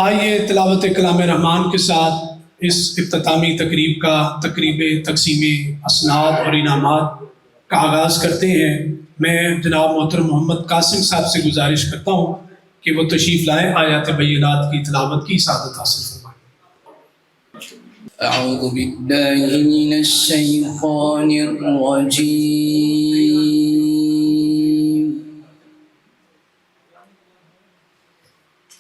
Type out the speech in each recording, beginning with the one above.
آئیے تلاوت کلام رحمان کے ساتھ اس اختتامی تقریب کا تقریب تقسیم اسناد اور انعامات کا آغاز کرتے ہیں۔ میں جناب محترم محمد قاسم صاحب سے گزارش کرتا ہوں کہ وہ تشریف لائیں، آیات بینات کی تلاوت کی سعادت حاصل فرمائیں۔ اعوذ باللہ من الشیطان الرجیم،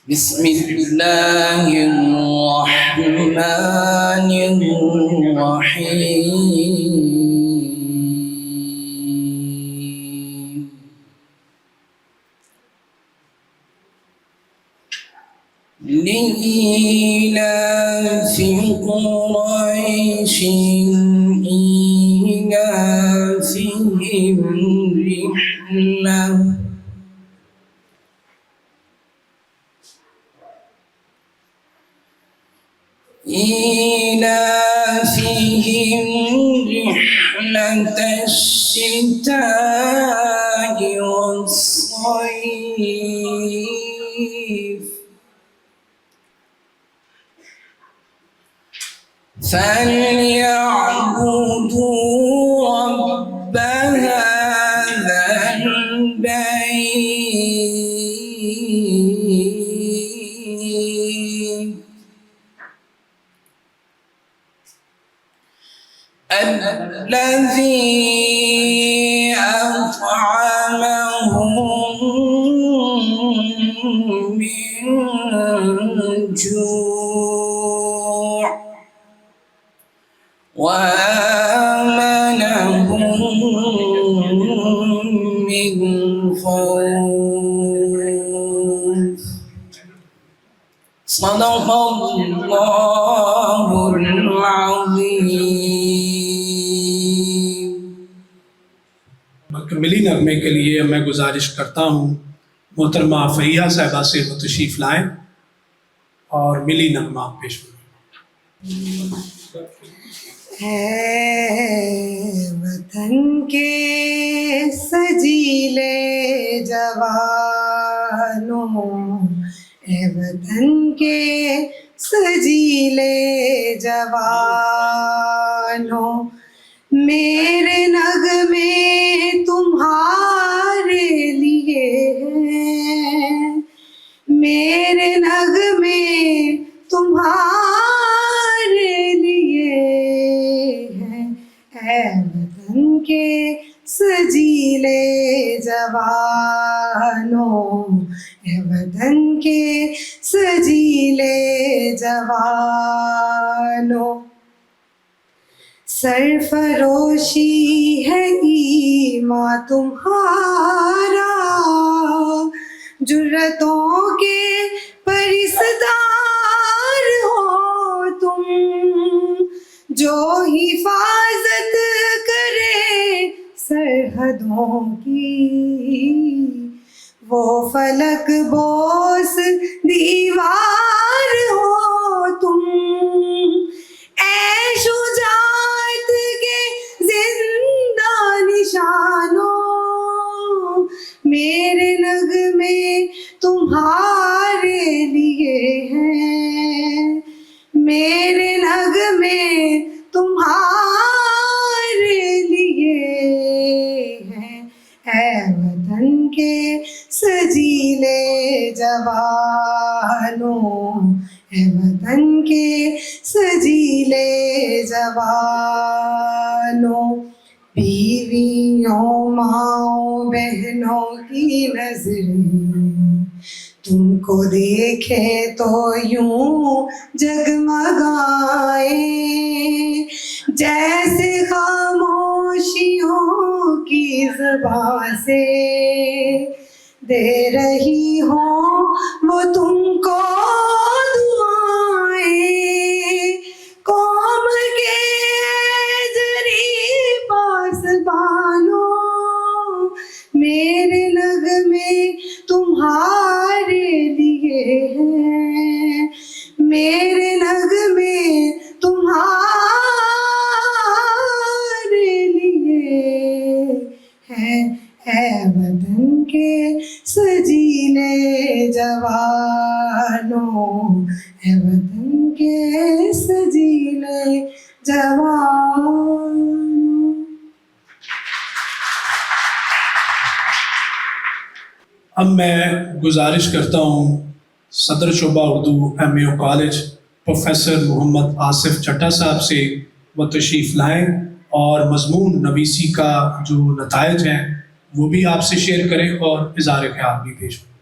بسم اللہ الرحمن الرحیم۔ لإيلاف قريش إيلافهم رحلة الشتاء والصيف، فليعبدوا رب هذا البيت الذي أطعمهم من جوع وآمنهم من خوف۔ صدق اللہ العظیم۔ مکملی نغمے کے لیے میں گزارش کرتا ہوں محترمہ فہیہ صاحبہ سے وہ تشریف لائیں اور ملی نغمہ پیش کریں۔ اے وطن کے سجیلے جوانوں، اے وطن کے سجیلے جوانوں، میرے نغمے تمہارے لیے ہیں، میرے نغمے تمہارے لیے ہیں۔ اے وطن کے سجیلے جوانوں، اے وطن کے سجیلے جوانوں، سرفروشی ہے ایماں تمہارا، جرتوں کے پرستار ہو تم، جو حفاظت کرے سرحدوں کی، وہ فلک بوس دیوار ہو تم۔ اے شجاعت کے زندہ نشانوں، میرے نغمے تمہارے لیے ہیں، میرے نغمے تمہارے لیے ہیں۔ اے وطن کے سجیلے جوانوں، اے وطن کے سجیلے جوانوں، بیویوں ماؤں بہنوں کی نظریں تم کو دیکھے تو یوں جگمگائیں، جیسے خاموشیوں کی زبان سے دے رہی ہوں وہ تم کو دعائیں۔ قوم کے جری پاسبانوں، میرے نغمے تمہارے لیے ہیں، میرے نغمے تمہارے لیے ہیں۔ اے وطن کے سجیلے جوانوں، اے وطن کے سجیلے جوانوں۔ اب میں گزارش کرتا ہوں صدر شعبہ اردو MAO کالج پروفیسر محمد آصف چٹا صاحب سے وہ تشریف لائیں اور مضمون نویسی کا جو نتائج ہیں وہ بھی آپ سے شیئر کریں اور اظہار خیال بھی پیش کریں۔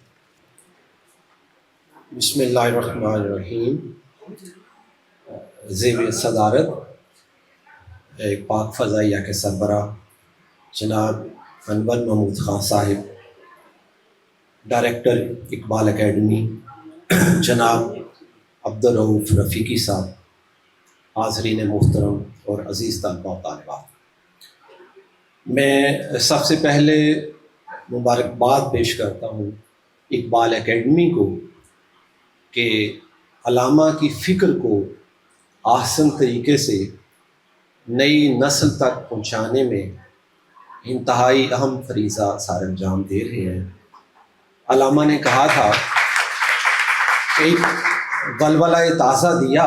بسم اللہ الرحمن الرحیم۔ زیر صدارت ایک پاک فضائیہ کے سربراہ جناب انور محمود خان صاحب، ڈائریکٹر اقبال اکیڈمی جناب عبدالرؤف رفیقی صاحب، حاضرین محترم اور عزیز طلباء و طالبات، میں سب سے پہلے مبارکباد پیش کرتا ہوں اقبال اکیڈمی کو کہ علامہ کی فکر کو احسن طریقے سے نئی نسل تک پہنچانے میں انتہائی اہم فریضہ سر انجام دے رہے ہیں۔ علامہ نے کہا تھا ایک ولولہ تازہ دیا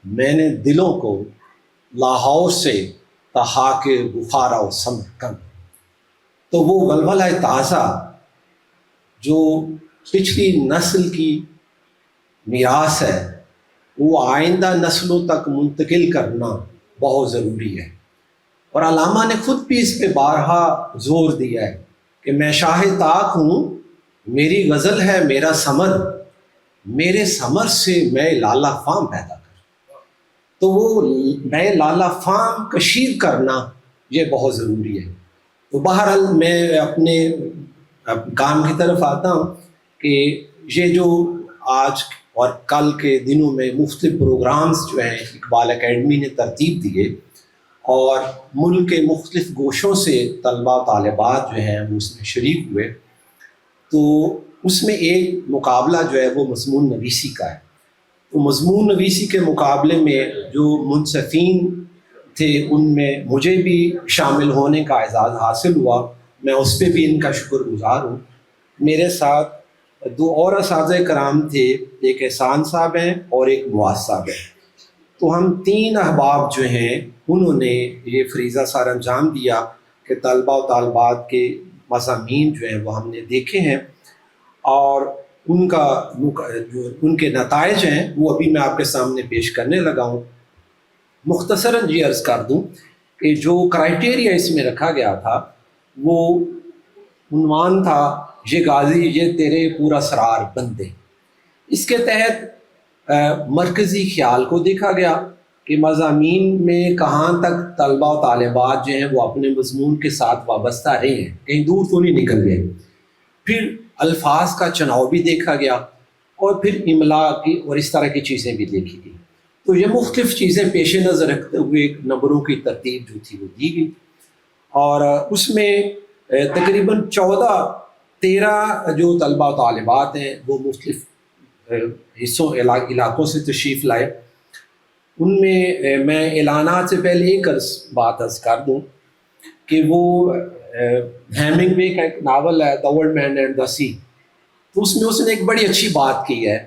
میں نے دلوں کو، لاہور سے تحاک بخارا و سمرقند۔ تو وہ ولولہ تازہ جو پچھلی نسل کی میراث ہے وہ آئندہ نسلوں تک منتقل کرنا بہت ضروری ہے، اور علامہ نے خود بھی اس پہ بارہا زور دیا ہے کہ میں شاہ طاق ہوں، میری غزل ہے میرا ثمر، میرے ثمر سے میں لالا فام پیدا کر۔ تو وہ میں لالا فام کشید کرنا یہ بہت ضروری ہے۔ تو بہرحال میں اپنے کام کی طرف آتا ہوں کہ یہ جو آج اور کل کے دنوں میں مختلف پروگرامز جو ہیں اقبال اکیڈمی نے ترتیب دیے اور ملک کے مختلف گوشوں سے طلباء و طالبات جو ہیں وہ اس میں شریک ہوئے، تو اس میں ایک مقابلہ جو ہے وہ مضمون نویسی کا ہے۔ تو مضمون نویسی کے مقابلے میں جو منصفین تھے ان میں مجھے بھی شامل ہونے کا اعزاز حاصل ہوا، میں اس پہ بھی ان کا شکر گزار ہوں۔ میرے ساتھ دو اور اساتذہ کرام تھے، ایک احسان صاحب ہیں اور ایک معاذ صاحب ہیں۔ تو ہم تین احباب جو ہیں انہوں نے یہ فریضہ سر انجام دیا کہ طلباء و طالبات کے مضامین جو ہیں وہ ہم نے دیکھے ہیں، اور ان کا جو ان کے نتائج ہیں وہ ابھی میں آپ کے سامنے پیش کرنے لگا ہوں۔ مختصراً یہ عرض کر دوں کہ جو کرائٹیریا اس میں رکھا گیا تھا وہ عنوان تھا یہ غازی یہ تیرے پورا سرار بندے۔ اس کے تحت مرکزی خیال کو دیکھا گیا کہ مضامین میں کہاں تک طلباء و طالبات جو ہیں وہ اپنے مضمون کے ساتھ وابستہ رہے ہیں، کہیں دور تو نہیں نکل گئے۔ پھر الفاظ کا چناؤ بھی دیکھا گیا، اور پھر املا کی اور اس طرح کی چیزیں بھی دیکھی گئی۔ تو یہ مختلف چیزیں پیش نظر رکھتے ہوئے نمبروں کی ترتیب جو تھی وہ دی گئی، اور اس میں تقریباً 13 جو طلباء و طالبات ہیں وہ مختلف حصوں علاقوں سے تشریف لائے۔ ان میں میں اعلانات سے پہلے ایک بات عرض کر دوں کہ وہ ہیمنگ وے کا ایک ناول ہے the old man and the سی، تو اس میں اس نے ایک بڑی اچھی بات کی ہے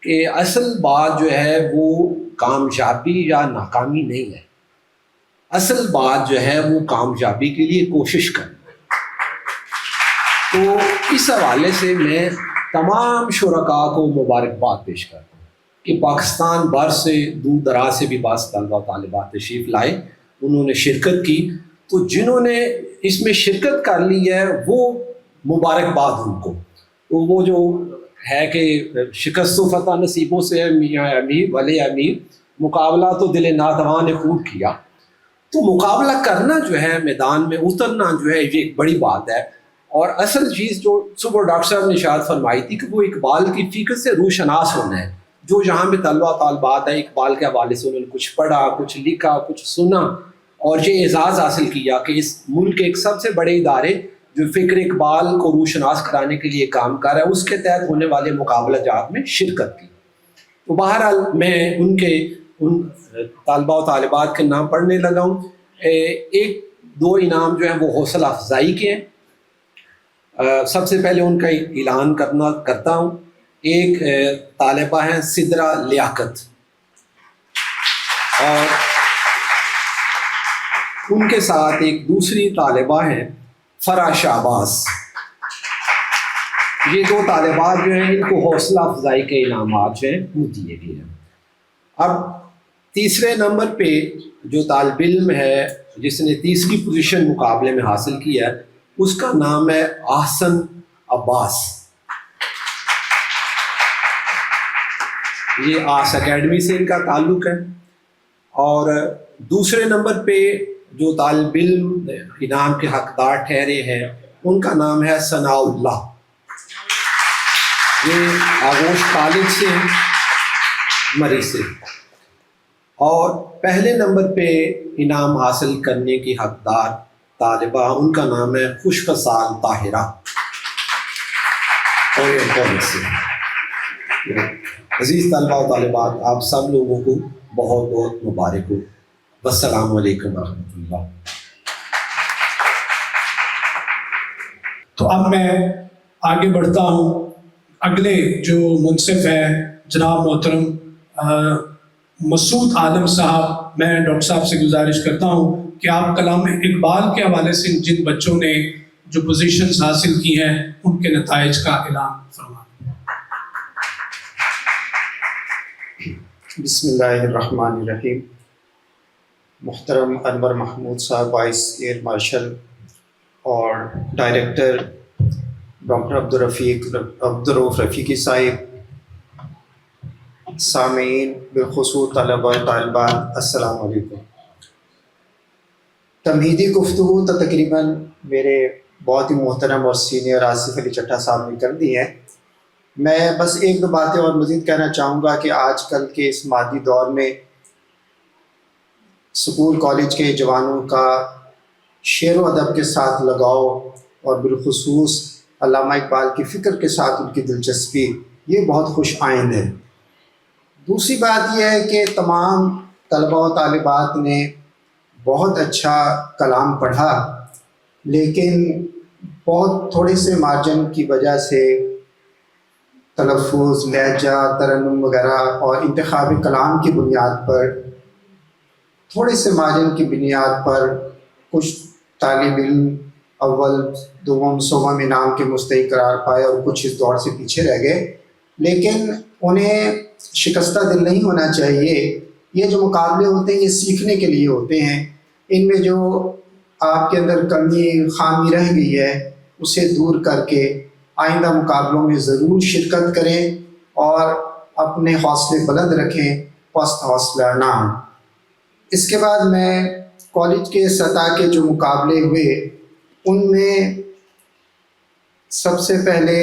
کہ اصل بات جو ہے وہ کامیابی یا ناکامی نہیں ہے، اصل بات جو ہے وہ کامیابی کے لیے کوشش کرنا ہے۔ تو اس حوالے سے میں تمام شرکاء کو مبارکباد پیش کرتا ہوں کہ پاکستان بھر سے دور دراز سے بھی بعض طلباء و طالبات تشریف لائے، انہوں نے شرکت کی۔ تو جنہوں نے اس میں شرکت کر لی ہے وہ مبارکباد ان کو۔ تو وہ جو ہے کہ شکست و فتح نصیبوں سے میاں امیر ولی امیر، مقابلہ تو دل ناتواں نے خوب کیا۔ تو مقابلہ کرنا جو ہے، میدان میں اترنا جو ہے، یہ ایک بڑی بات ہے۔ اور اصل چیز جو صبح ڈاکٹر صاحب نے اشارہ فرمائی تھی کہ وہ اقبال کی فکر سے روشناس ہونا ہے۔ جو یہاں پہ طلباء طالبات ہیں اقبال کے حوالے سے انہوں نے کچھ پڑھا، کچھ لکھا، کچھ سنا، اور یہ اعزاز حاصل کیا کہ اس ملک کے ایک سب سے بڑے ادارے جو فکر اقبال کو روشناس کرانے کے لیے کام کر رہا ہے اس کے تحت ہونے والے مقابلہ جات میں شرکت کی۔ تو بہرحال میں ان طالباء و طالبات کے نام پڑھنے لگا ہوں۔ ایک دو انعام جو ہیں وہ حوصلہ افزائی کے ہیں، سب سے پہلے ان کا اعلان کرتا ہوں. ایک طالبہ ہیں سدرا لیاقت، اور ان کے ساتھ ایک دوسری طالبہ ہیں فرا شہباز. یہ دو طالبات جو ہیں ان کو حوصلہ افزائی کے انعامات جو ہیں وہ دیے گئے ہیں. اب تیسرے نمبر پہ جو طالب علم ہے جس نے تیسری پوزیشن مقابلے میں حاصل کیا ہے اس کا نام ہے احسن عباس. یہ آس اکیڈمی سے ان کا تعلق ہے. اور دوسرے نمبر پہ جو طالب علم انعام کے حقدار ٹھہرے ہیں ان کا نام ہے ثناء اللہ. یہ آغوش کالج سے مری سے. اور پہلے نمبر پہ انعام حاصل کرنے کی حقدار طالبہ ان کا نام ہے خوشفصال طاہرہ اور سے. عزیز طلبہ و طالبات، آپ سب لوگوں کو بہت بہت مبارک ہو. السلام علیکم ورحمۃ اللہ. تو اب میں آگے بڑھتا ہوں. اگلے جو منصف ہیں جناب محترم مسعود عالم صاحب، میں ڈاکٹر صاحب سے گزارش کرتا ہوں کہ آپ کلام اقبال کے حوالے سے جن بچوں نے جو پوزیشنز حاصل کی ہیں ان کے نتائج کا اعلان فرمائیں. بسم اللہ الرحمن الرحیم. محترم انور محمود صاحب وائس ایئر مارشل اور ڈائریکٹر ڈاکٹر عبدالرؤف رفیقی صاحب، سامعین بالخصوص طلبہ و طالبات، السلام علیکم. تمہیدی گفتگو تو تقریباً میرے بہت ہی محترم اور سینئر آصف علی چٹھا صاحب نے کر دی ہیں. میں بس ایک دو باتیں اور مزید کہنا چاہوں گا کہ آج کل کے اس مادی دور میں اسکول کالج کے جوانوں کا شعر و ادب کے ساتھ لگاؤ اور بالخصوص علامہ اقبال کی فکر کے ساتھ ان کی دلچسپی، یہ بہت خوش آئند ہے. دوسری بات یہ ہے کہ تمام طلبہ و طالبات نے بہت اچھا کلام پڑھا، لیکن بہت تھوڑے سے مارجن کی وجہ سے تلفظ، لہجہ، ترنم وغیرہ اور انتخاب کلام کی بنیاد پر، تھوڑے سے مارجن کی بنیاد پر کچھ طالب علم اول دوم سوم انعام کے مستحق قرار پائے اور کچھ اس دوڑ سے پیچھے رہ گئے. لیکن انہیں شکستہ دل نہیں ہونا چاہیے. یہ جو مقابلے ہوتے ہیں یہ سیکھنے کے لیے ہوتے ہیں. ان میں جو آپ کے اندر کمی خامی رہ گئی ہے اسے دور کر کے آئندہ مقابلوں میں ضرور شرکت کریں اور اپنے حوصلے بلند رکھیں، پست حوصلہ نہ ہوں. اس کے بعد میں کالج کے سطح کے جو مقابلے ہوئے ان میں سب سے پہلے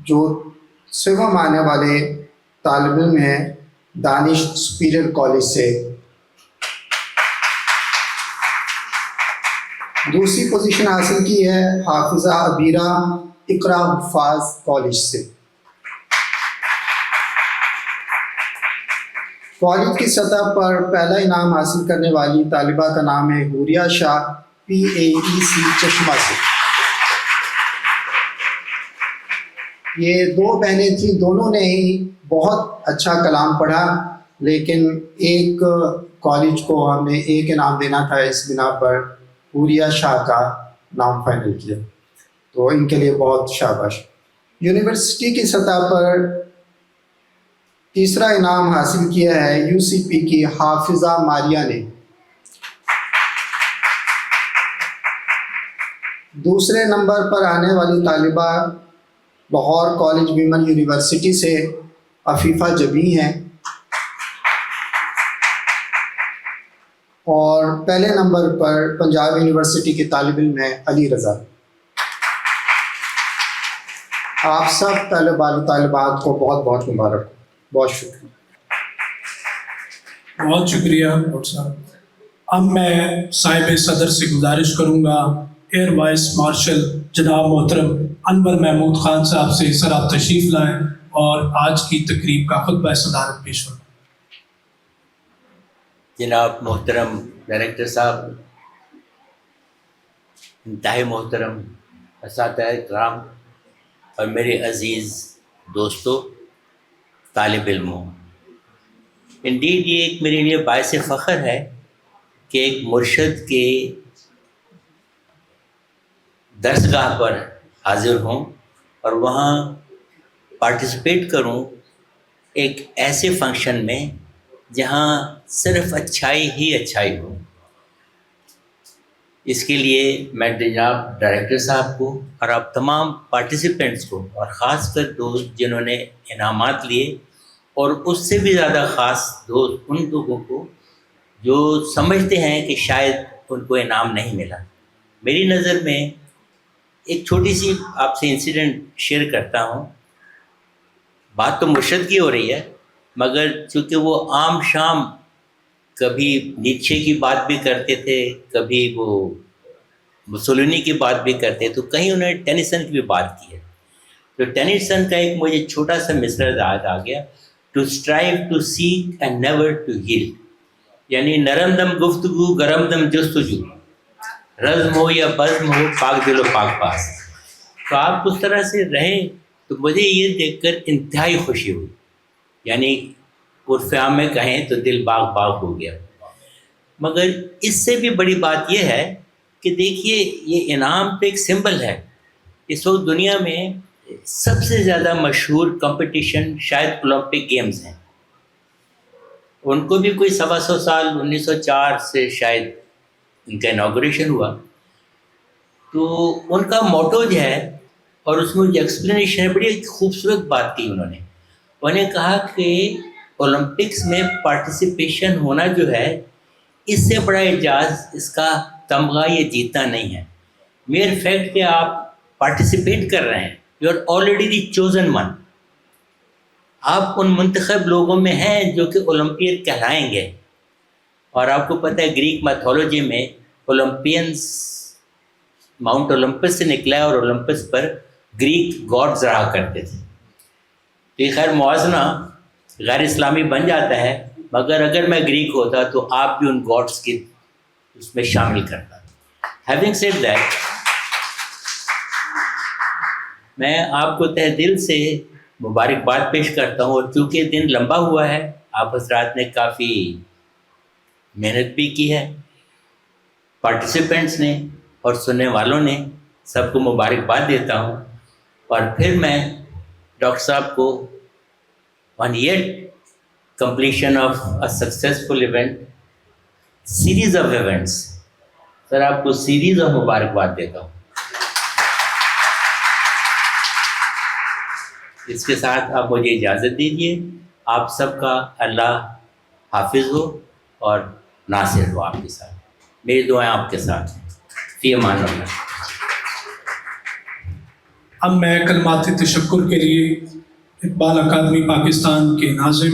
جو سوم آنے والے طالب علم ہیں دانش سپیریئر کالج سے، دوسری پوزیشن حاصل کی ہے حافظہ عبیرہ اقرا حفاظ کالج سے. کالج کی سطح پر پہلا انعام حاصل کرنے والی طالبہ کا نام ہے حوریہ شاہ PAEC چشمہ سے. یہ دو بہنیں تھیں، دونوں نے ہی بہت اچھا کلام پڑھا، لیکن ایک کالج کو ہم نے ایک انعام دینا تھا، اس بنا پر حوریہ شاہ کا نام فائنل کیا، تو ان کے لیے بہت شاباش. یونیورسٹی کی سطح پر تیسرا انعام حاصل کیا ہے UCP کی حافظہ ماریہ نے. دوسرے نمبر پر آنے والی طالبہ لاہور کالج ویمن یونیورسٹی سے عفیفہ جبی ہیں، اور پہلے نمبر پر پنجاب یونیورسٹی کے طالب علم ہیں علی رضا. آپ سب طلباء و طالبات کو بہت بہت مبارک. بہت شکریہ. بہت شکریہ ڈاکٹر صاحب. اب میں صاحب صدر سے گزارش کروں گا ایئر وائس مارشل جناب محترم انور محمود خان صاحب سے سر آپ تشریف لائیں اور آج کی تقریب کا خطبہ صدارت پیش کریں. جناب محترم ڈائریکٹر صاحب، انتہائی محترم اساتذہ کرام اور میرے عزیز دوستوں، طالب علموں، انڈیڈ یہ ایک میرے لیے باعث فخر ہے کہ ایک مرشد کے درسگاہ پر حاضر ہوں اور وہاں پارٹیسپیٹ کروں ایک ایسے فنکشن میں جہاں صرف اچھائی ہی اچھائی ہو۔ اس کے لیے میں جناب ڈائریکٹر صاحب کو اور آپ تمام پارٹیسپینٹس کو، اور خاص کر دوست جنہوں نے انعامات لیے، اور اس سے بھی زیادہ خاص دوست ان لوگوں کو جو سمجھتے ہیں کہ شاید ان کو انعام نہیں ملا۔ میری نظر میں ایک چھوٹی سی آپ سے انسیڈنٹ شیئر کرتا ہوں۔ بات تو مرشد کی ہو رہی ہے، مگر چونکہ وہ عام شام کبھی نیچے کی بات بھی کرتے تھے، کبھی وہ مسولینی کی بات بھی کرتے، تو کہیں انہوں نے ٹینیسن کی بھی بات کی ہے۔ تو ٹینیسن کا ایک مجھے چھوٹا سا مصرع یاد آ گیا، to strive to seek and never to yield, یعنی نرم دم گفتگو گرم دم جستجو، رزم ہو یا بزم ہو پاک دل و پاک پاس۔ تو آپ اس طرح سے رہیں تو مجھے یہ دیکھ کر انتہائی خوشی ہوئی، یعنی عرف عام میں کہیں تو دل باغ باغ ہو گیا۔ مگر اس سے بھی بڑی بات یہ ہے کہ دیکھیے یہ انعام تو ایک سمبل ہے۔ اس وقت دنیا میں سب سے زیادہ مشہور کمپٹیشن شاید اولمپک گیمز ہیں، ان کو بھی کوئی 125 سال 1904 سے شاید ان کا انوگریشن ہوا۔ تو ان کا موٹو جو ہے، اور اس میں جو ایکسپلینیشن ہے، بڑی خوبصورت بات کی انہوں نے کہا کہ اولمپکس میں پارٹیسپیشن ہونا جو ہے، اس سے بڑا اعجاز اس کا تمغہ یہ جیتنا نہیں ہے۔ میئر فیکٹ کہ آپ پارٹیسپیٹ کر رہے ہیں، you are already the chosen one, آپ ان منتخب لوگوں میں ہیں جو کہ اولمپئن کہلائیں گے۔ اور آپ کو پتہ ہے گریک میتھولوجی میں اولمپینز ماؤنٹ اولمپس سے نکلا ہے، اور اولمپس پر گریک گاڈز رہا کرتے تھے۔ تو یہ خیر موازنہ غیر اسلامی بن جاتا ہے، مگر اگر میں گریک ہوتا تو آپ بھی ان گاڈس کی اس میں شامل کرتا۔ ہیونگ سیڈ دیٹ، میں آپ کو تہ دل سے مبارکباد پیش کرتا ہوں، اور چونکہ دن لمبا ہوا ہے، آپ حضرات نے کافی محنت بھی کی ہے، پارٹیسپینٹس نے اور سننے والوں نے، سب کو مبارکباد دیتا ہوں۔ اور پھر میں ڈاکٹر صاحب کو on yet completion of a successful event, series of events، سر آپ کو سیریز آف مبارکباد دیتا ہوں۔ اس کے ساتھ آپ مجھے اجازت دیجیے، آپ سب کا اللہ حافظ ہو اور ناصر ہو آپ کے ساتھ، میری دعائیں آپ کے ساتھ ہیں، فی امان اللہ۔ اب میں کلمات تشکر کے لیے اقبال اکادمی پاکستان کے ناظم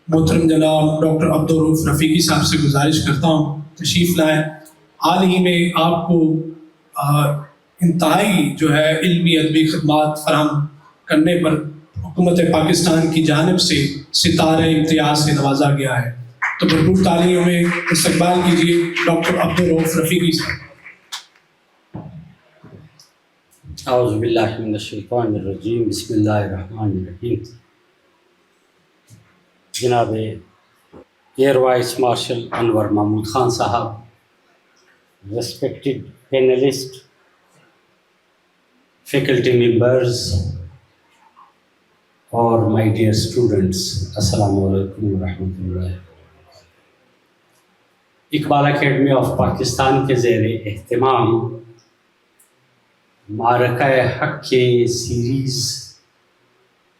محترم جناب ڈاکٹر عبدالرؤف رفیقی صاحب سے گزارش کرتا ہوں تشریف لائیں۔ حال ہی میں آپ کو انتہائی جو ہے علمی ادبی خدمات فراہم کرنے پر حکومت پاکستان کی جانب سے ستارہ امتیاز سے نوازا گیا ہے، تو بھرپور تعلیموں میں استقبال کیجیے ڈاکٹر عبدالرؤف رفیقی صاحب۔ اعوذ باللہ من الشیطان الرجیم، بسم اللہ الرحمن الرحیم۔ جناب ایئر وائس مارشل انور محمود خان صاحب، ریسپیکٹڈ پینلسٹ، فیکلٹی ممبرز اور مائی ڈیئر اسٹوڈنٹس، السلام علیکم ورحمۃ اللہ۔ اقبال اکیڈمی آف پاکستان کے زیر اہتمام معرکہ حق کے سیریز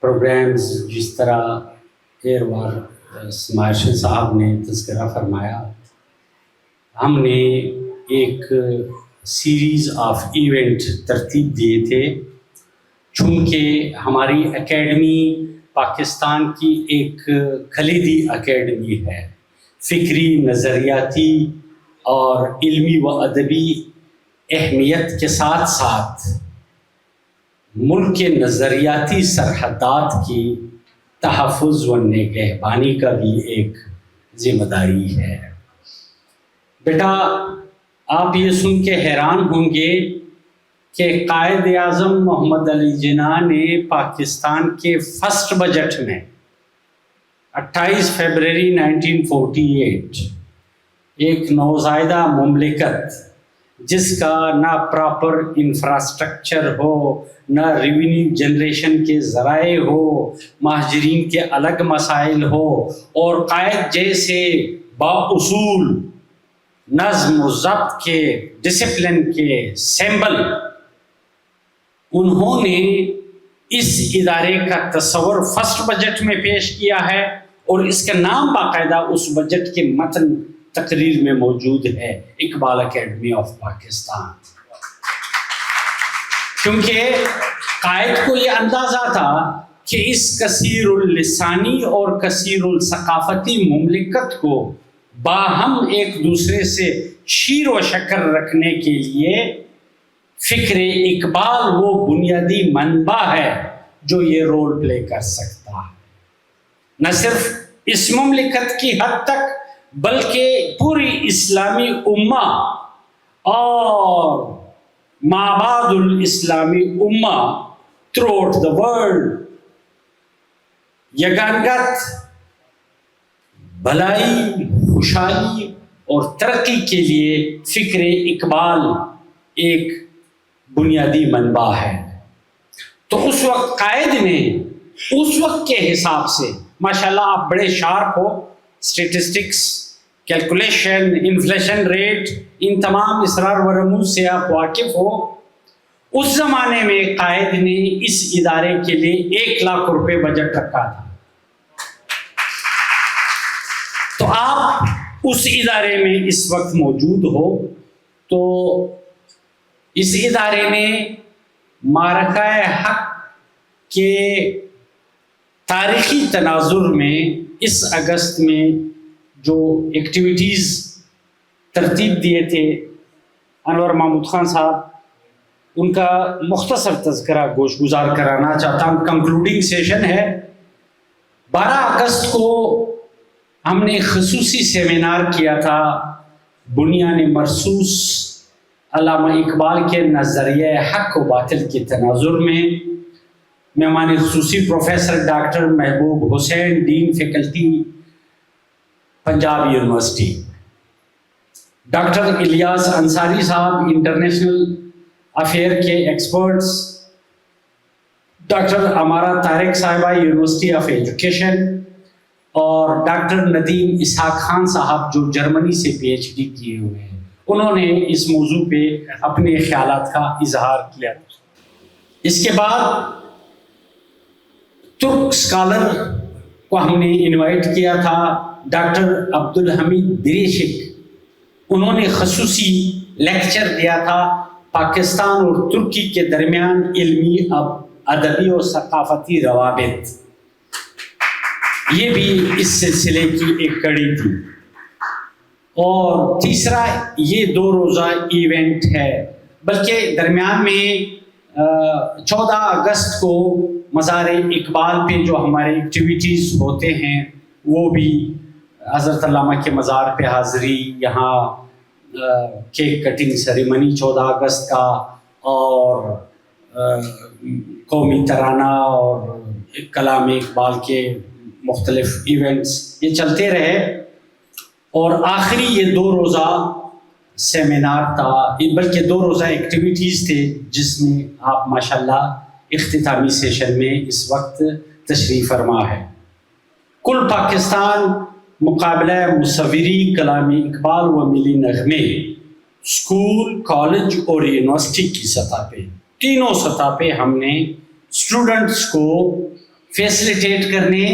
پروگرامز، جس طرح ایئر وائس مارشل صاحب نے تذکرہ فرمایا، ہم نے ایک سیریز آف ایونٹ ترتیب دیے تھے، چونکہ ہماری اکیڈمی پاکستان کی ایک کلیدی اکیڈمی ہے، فکری، نظریاتی اور علمی و ادبی اہمیت کے ساتھ ساتھ ملک کے نظریاتی سرحدات کی تحفظ و نگہبانی کا بھی ایک ذمہ داری ہے۔ بیٹا، آپ یہ سن کے حیران ہوں گے کہ قائد اعظم محمد علی جناح نے پاکستان کے فرسٹ بجٹ میں 28 فروری 1948 ایک نوزائیدہ مملکت جس کا نہ پراپر انفراسٹرکچر ہو، نہ ریونیو جنریشن کے ذرائع ہو، مہاجرین کے الگ مسائل ہو، اور قائد جیسے بااصول نظم و ضبط کے، ڈسپلن کے سمبل، انہوں نے اس ادارے کا تصور فرسٹ بجٹ میں پیش کیا ہے، اور اس کا نام باقاعدہ اس بجٹ کے متن تقریر میں موجود ہے، اقبال اکیڈمی آف پاکستان۔ کیونکہ قائد کو یہ اندازہ تھا کہ اس کثیر اللسانی اور کثیر الثقافتی مملکت کو باہم ایک دوسرے سے شیر و شکر رکھنے کے لیے فکر اقبال وہ بنیادی منبع ہے جو یہ رول پلے کر سکتا ہے، نہ صرف اس مملکت کی حد تک بلکہ پوری اسلامی امہ اور مابعد الاسلامی امہ تھرو آؤٹ دا ورلڈ یگانگت بھلائی، خوشحالی اور ترقی کے لیے فکر اقبال ایک بنیادی منبع ہے۔ تو اس وقت قائد نے اس وقت کے حساب سے، ماشاءاللہ آپ بڑے شارپ ہو، اسٹیٹسٹکس، کیلکولیشن، انفلیشن ریٹ، ان تمام اسرار و رموز سے آپ واقف ہو، اس زمانے میں قائد نے اس ادارے کے لیے 1 لاکھ روپے بجٹ رکھا تھا۔ تو آپ اس ادارے میں اس وقت موجود ہو، تو اس ادارے نے معرکہ حق کے تاریخی تناظر میں اس اگست میں جو ایکٹیویٹیز ترتیب دیے تھے، انور محمود خان صاحب ان کا مختصر تذکرہ گوش گزار کرانا چاہتا ہوں۔ کنکلوڈنگ سیشن ہے۔ 12 اگست کو ہم نے خصوصی سیمینار کیا تھا بنیان مرصوص علامہ اقبال کے نظریہ حق و باطل کے تناظر میں۔ مہمان خصوصی professor doctor Mehboob Hussain, dean faculty Punjab university, doctor Ilyas Ansari sahab international affair کے experts, doctor Amara Tariq sahiba university of education, اور ڈاکٹر ندیم اسحاق خان صاحب جو جرمنی سے پی ایچ ڈی کیے ہوئے ہیں، انہوں نے اس موضوع پہ اپنے خیالات کا اظہار کیا۔ اس کے بعد ترک اسکالر کو ہم نے انوائٹ کیا تھا، ڈاکٹر عبدالحمید دریشک، انہوں نے خصوصی لیکچر دیا تھا پاکستان اور ترکی کے درمیان علمی، ادبی اور ثقافتی روابط۔ یہ بھی اس سلسلے کی ایک کڑی تھی۔ اور تیسرا یہ 2 روزہ ایونٹ ہے، بلکہ درمیان میں 14 اگست کو مزار اقبال پہ جو ہمارے ایکٹیویٹیز ہوتے ہیں وہ بھی حضرت علامہ کے مزار پہ حاضری، یہاں کیک کٹنگ سیریمنی 14 اگست کا، اور قومی ترانہ اور کلام اقبال کے مختلف ایونٹس یہ چلتے رہے۔ اور آخری یہ 2 روزہ سیمینار تھا، بلکہ 2 روزہ ایکٹیویٹیز تھے، جس میں آپ ماشاءاللہ اختتامی سیشن میں اس وقت تشریف فرما ہے۔ کل پاکستان مقابلہ مصوری کلام اقبال و ملی نغمے اسکول، کالج اور یونیورسٹی کی سطح پہ، تینوں سطح پہ ہم نے اسٹوڈنٹس کو فیسلیٹیٹ کرنے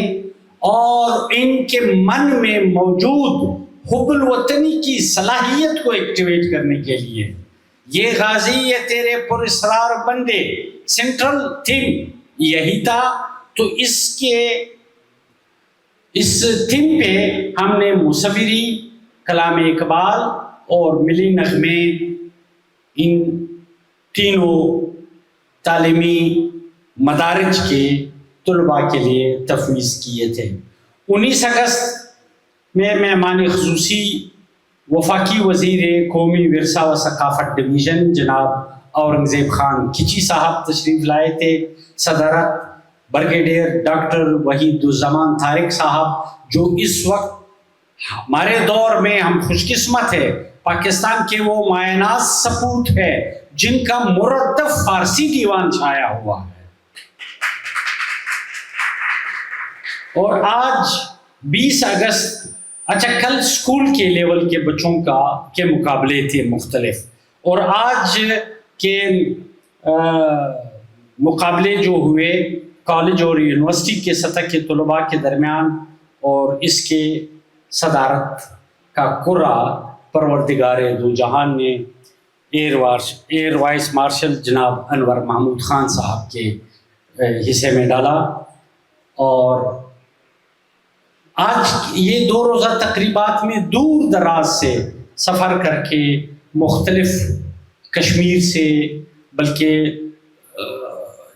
اور ان کے من میں موجود حب الوطنی کی صلاحیت کو ایکٹیویٹ کرنے کے لیے، یہ غازی یہ تیرے پر اسرار بندے سینٹرل تھیم یہی تھا۔ تو اس تھیم پہ ہم نے مصوری، کلام اقبال اور ملی نغمے، ان تینوں تعلیمی مدارج کے طلباء کے لیے تفویض کیے تھے۔ 19 اگست میں مہمان خصوصی وفاقی وزیر قومی ورثہ و ثقافت ڈویژن جناب اورنگزیب خان کھچی صاحب تشریف لائے تھے، صدارت بریگیڈیئر ڈاکٹر وحید الزمان طارق صاحب، جو اس وقت ہمارے دور میں ہم خوش قسمت ہے پاکستان کے وہ مایہ سپوت ہے جن کا مرتب فارسی دیوان چھایا ہوا ہے. اور آج 20 اگست، اچھا کل اسکول کے لیول کے بچوں کے مقابلے تھے مختلف، اور آج کے مقابلے جو ہوئے کالج اور یونیورسٹی کے سطح کے طلباء کے درمیان، اور اس کے صدارت کا کرہ پروردگار دو جہان نے ایئر وائس مارشل جناب انور محمود خان صاحب کے حصے میں ڈالا. اور آج یہ 2 روزہ تقریبات میں دور دراز سے سفر کر کے مختلف کشمیر سے، بلکہ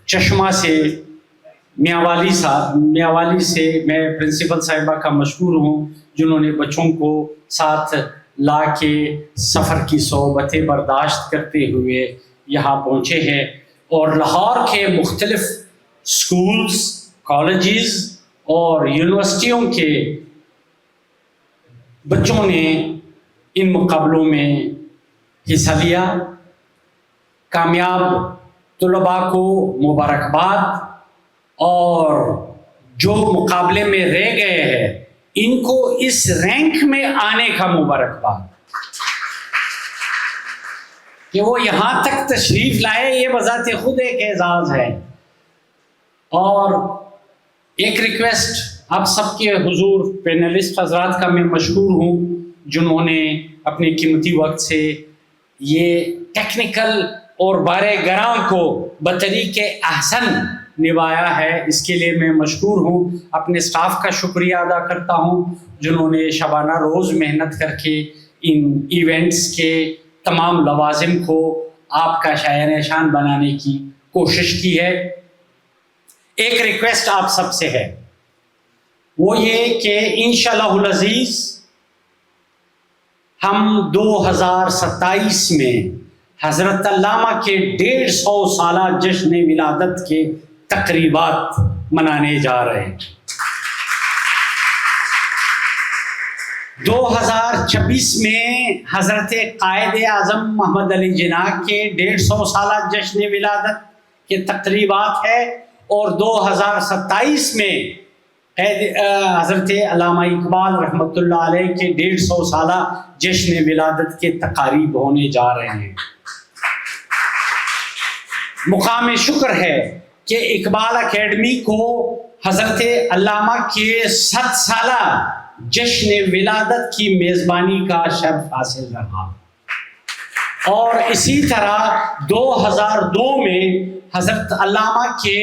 چشمہ سے، میاوالی سے میں پرنسپل صاحبہ کا مشکور ہوں جنہوں نے بچوں کو ساتھ لا کے سفر کی صعوبتیں برداشت کرتے ہوئے یہاں پہنچے ہیں. اور لاہور کے مختلف سکولز، کالجز اور یونیورسٹیوں کے بچوں نے ان مقابلوں میں حصہ لیا. کامیاب طلباء کو مبارکباد، اور جو مقابلے میں رہ گئے ہیں ان کو اس رینک میں آنے کا مبارکباد کہ وہ یہاں تک تشریف لائے، یہ بذات خود ایک اعزاز ہے. اور ایک ریکویسٹ آپ سب کے حضور پینلسٹ حضرات کا میں مشکور ہوں جنہوں نے اپنے قیمتی وقت سے یہ ٹیکنیکل اور بارے گراں کو بطریق احسن نبھایا ہے. اس کے لیے میں مشکور ہوں. اپنے سٹاف کا شکریہ ادا کرتا ہوں جنہوں نے شبانہ روز محنت کر کے ان ایونٹس کے تمام لوازم کو آپ کا شاعر شان بنانے کی کوشش کی ہے. ایک ریکویسٹ آپ سب سے ہے، وہ یہ کہ انشاءاللہ العزیز ہم 2027 میں حضرت علامہ کے 150 سالہ جشن ولادت کے تقریبات منانے جا رہے ہیں. 2026 میں حضرت قائد اعظم محمد علی جناح کے 150 سالہ جشن ولادت کے تقریبات ہے، اور 2027 میں حضرت علامہ اقبال رحمۃ اللہ علیہ کے 150 سالہ جشن ولادت کے تقاریب ہونے جا رہے ہیں. مقام شکر ہے کہ اقبال اکیڈمی کو حضرت علامہ کے 100 سالہ جشن ولادت کی میزبانی کا شرف حاصل رہا. اور اسی طرح 2002 میں حضرت علامہ کے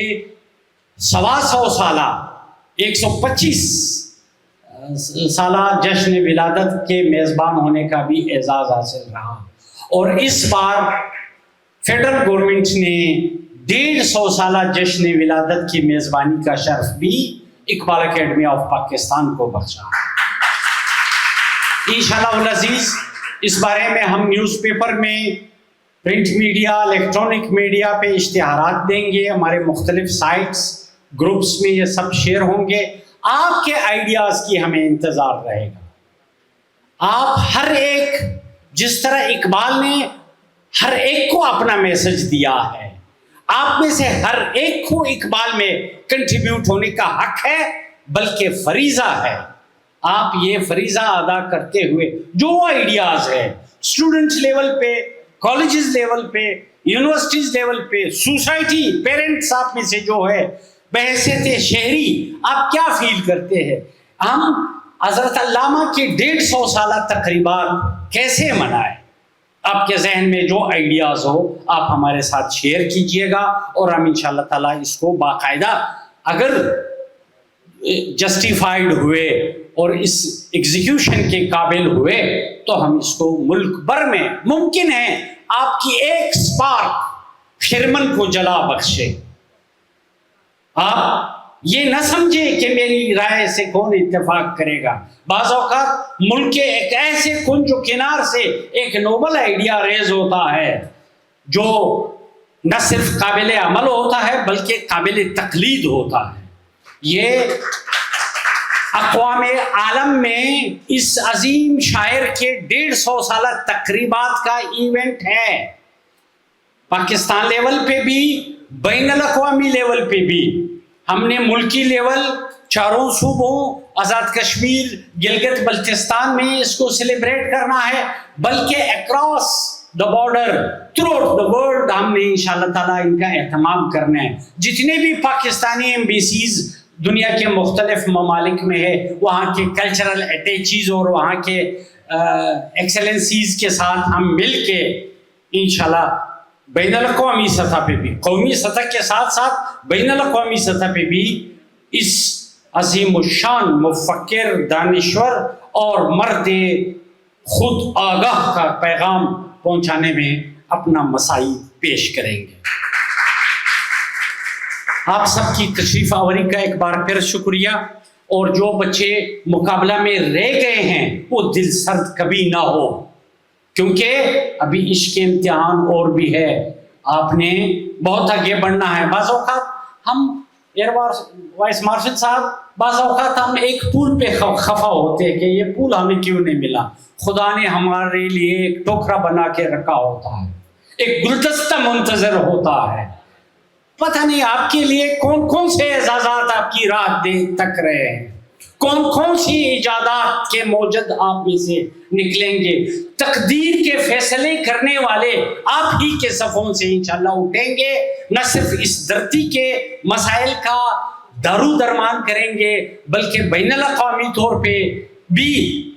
125 سالہ 125 سالہ جشن ولادت کے میزبان ہونے کا بھی اعزاز حاصل رہا. اور اس بار فیڈرل گورنمنٹ نے 150 سالہ جشن ولادت کی میزبانی کا شرف بھی اقبال اکیڈمی آف پاکستان کو بخشا. انشاءاللہ العزیز اس بارے میں ہم نیوز پیپر میں، پرنٹ میڈیا، الیکٹرانک میڈیا پہ اشتہارات دیں گے، ہمارے مختلف سائٹس، گروپس میں یہ سب شیئر ہوں گے. آپ کے آئیڈیاز کی ہمیں انتظار رہے گا. آپ ہر ایک، جس طرح اقبال نے ہر ایک کو اپنا میسج دیا ہے، آپ میں سے ہر ایک کو اقبال میں کنٹریبیوٹ ہونے کا حق ہے، بلکہ فریضہ ہے. آپ یہ فریضہ ادا کرتے ہوئے جو آئیڈیاز ہے اسٹوڈنٹس لیول پہ، کالجز لیول پہ، یونیورسٹیز لیول پہ، سوسائٹی، پیرنٹس آپ میں سے جو ہے بحیثیت شہری آپ کیا فیل کرتے ہیں، ہم حضرت علامہ کے 150 سالہ تقریبات کیسے منائیں، آپ کے ذہن میں جو آئیڈیاز ہو آپ ہمارے ساتھ شیئر کیجئے گا، اور ہم انشاءاللہ تعالیٰ اس کو باقاعدہ اگر جسٹیفائیڈ ہوئے اور اس ایگزیکیوشن کے قابل ہوئے تو ہم اس کو ملک بھر میں، ممکن ہے آپ کی ایک سپارک خرمن کو جلا بخشے. آپ یہ نہ سمجھے کہ میری رائے سے کون اتفاق کرے گا. بعض اوقات ملک کے ایک ایسے کنج و کنار سے ایک نوبل آئیڈیا ریز ہوتا ہے جو نہ صرف قابل عمل ہوتا ہے بلکہ قابل تقلید ہوتا ہے. یہ اقوام عالم میں اس عظیم شاعر کے 150 سالہ تقریبات کا ایونٹ ہے. پاکستان لیول پہ بھی بین الاقوامی لیول پہ بھی. ہم نے ملکی لیول 4 صوبوں آزاد کشمیر گلگت بلتستان میں اس کو سیلیبریٹ کرنا ہے, بلکہ across the border through out the world ہم نے انشاءاللہ تعالیٰ ان کا اہتمام کرنا ہے. جتنے بھی پاکستانی ایمبیسیز دنیا کے مختلف ممالک میں ہے, وہاں کے کلچرل اٹیچیز اور وہاں کے ایکسلنسیز کے ساتھ ہم مل کے انشاءاللہ بین الاقوامی سطح پہ بھی, قومی سطح کے ساتھ ساتھ بین الاقوامی سطح پہ بھی اس عظیم الشان مفکر, دانشور اور مرد خود آگاہ کا پیغام پہنچانے میں اپنا مساعی پیش کریں گے. آپ سب کی تشریف آوری کا ایک بار پھر شکریہ, اور جو بچے مقابلہ میں رہ گئے ہیں وہ دل سرد کبھی نہ ہو, کیونکہ ابھی عشق کے امتحان اور بھی ہے. آپ نے بہت آگے بڑھنا ہے. بعض اوقات ہم ایئر وائس مارشل صاحب, بعض اوقات ہم ایک پول پہ خفا ہوتے ہیں کہ یہ پول ہمیں کیوں نہیں ملا. خدا نے ہمارے لیے ایک ٹوکرا بنا کے رکھا ہوتا ہے, ایک گلدستہ منتظر ہوتا ہے. پتہ نہیں آپ کے لیے کون کون سے اعزازات آپ کی راہ تک رہے ہیں, کون کون سی ایجادات کے موجد آپ میں سے نکلیں گے. تقدیر کے فیصلے کرنے والے آپ ہی کے صفوں سے انشاءاللہ اٹھیں گے. نہ صرف اس دھرتی کے مسائل کا دارو درمان کریں گے, بلکہ بین الاقوامی طور پہ بھی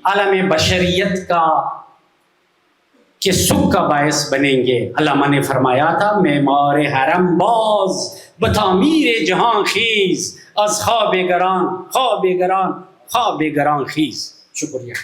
عالم بشریت کا کہ سکھ کا باعث بنیں گے. علامہ نے فرمایا تھا, معمار حرم باز بتعمیر جہاں خیز, از خواب گران خواب گران خواب گران خیز. شکریہ.